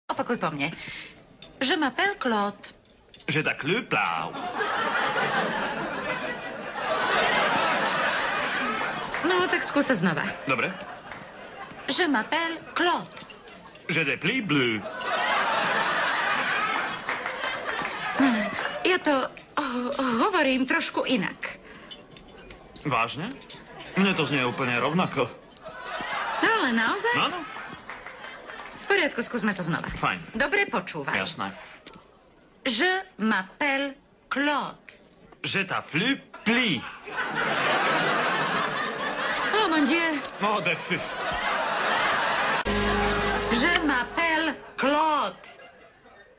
Opakuj po mne. Je m'appelle Claude. Je t'appelle Claude. No, tak skús to znova. Dobre. Je m'appelle Claude. Je t'appelle Bleu. Ja to hovorím trošku inak. Vážne? Mne to znie úplne rovnako. No, ale naozaj? Áno. V poriadku, skúsme to znova. Fajn. Dobre, počúvaj. Jasné. Je m'appelle Claude. Je t'appelle Pli. Oh, mon Dieu. Oh, de fuf. Je m'appelle Claude.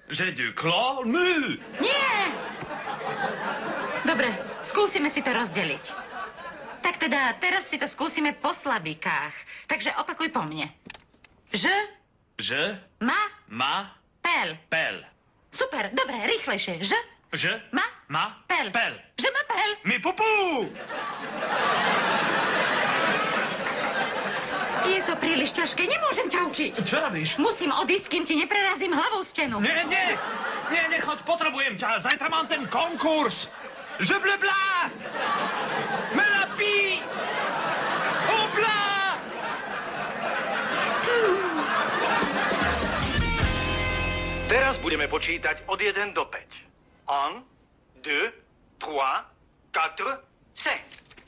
J'ai du Claude mu. Nie! Dobre, skúsime si to rozdeliť. Tak teda, teraz si to skúsime po slabikách. Takže opakuj po mne. Je Je m'appelle. m'appelle. Super, dobre, rýchlejšie. Je m'appelle. m'appelle. Je m'appelle. Mi pupu! Je to príliš ťažké, nemôžem ťa učiť. Čo robíš? Musím odísť, kým ti neprerazím hlavou stenu. Nie, nie! Nie, nechod, potrebujem ťa. Zajtra mám ten konkurs. Je bleu bla! Me la pi! Au bla! Teraz budeme počítať od 1 do 5. 1, 2, 3, 4,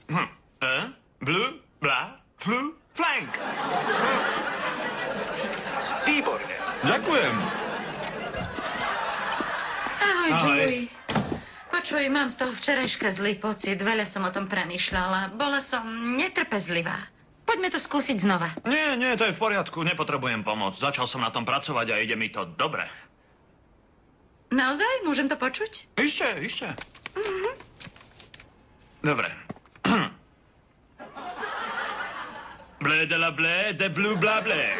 5. Un, bleu, bla, flu, flank. Výborne. Ďakujem. Ahoj, Ahoj. Joey. Počuj, mám z toho včerajška zlý pocit. Veľa som o tom premýšľala. Bola som netrpezlivá. Poďme to skúsiť znova. Nie, nie, to je v poriadku. Nepotrebujem pomoc. Začal som na tom pracovať a ide mi to dobre. Naozaj? Môžem to počuť? Ište. Dobre. Blé de la blé, de bleu bla blé.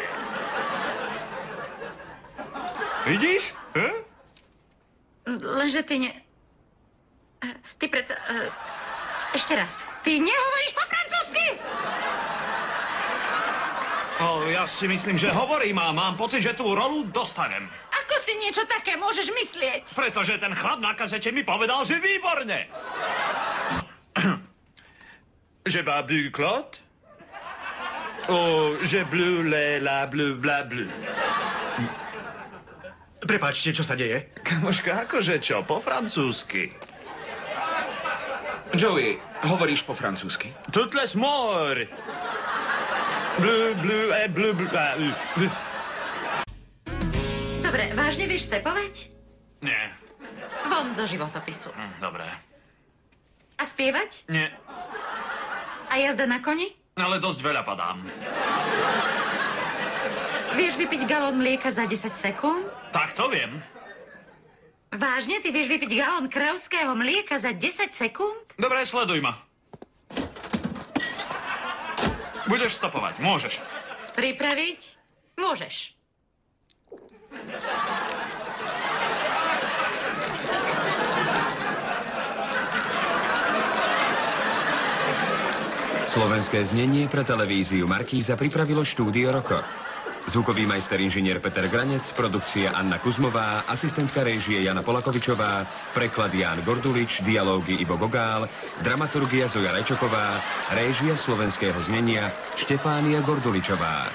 Vidíš? Lenže ty ne... Ty predsa... Ešte raz. Ty nehovoríš po francúzsky! Ja si myslím, že hovorím a mám pocit, že tú rolu dostanem. Ako si niečo také môžeš myslieť? Pretože ten chlap na kazete mi povedal, že výborne. Je bas bu Claude? Oh, je bleu la bleu bla bleu. Prepáčte, čo sa deje? Kamoška, akože čo? Po francúzsky. Joey, hovoríš po francúzsky? Toutes les morts. Bleu, bleu, bleu, bleu. Dobre, vážne vieš stepovať? Nie. Von zo životopisu. Dobre. A spievať? Nie. A jazda na koni? Ale dosť veľa padám. Vieš vypiť galón mlieka za 10 sekúnd? Tak to viem. Vážne? Ty vieš vypiť galón kravského mlieka za 10 sekúnd? Dobre, sleduj ma. Budeš stopovať, môžeš. Pripraviť? Môžeš. Slovenské znenie pre televíziu Markíza pripravilo štúdio Roko. Zvukový majster inžinier Peter Granec, produkcia Anna Kuzmová, asistentka réžie Jana Polakovičová, preklad Ján Gordulič, dialógy Ivo Gogál, dramaturgia Zoja Rajčoková, réžia slovenského znenia Štefánia Gorduličová.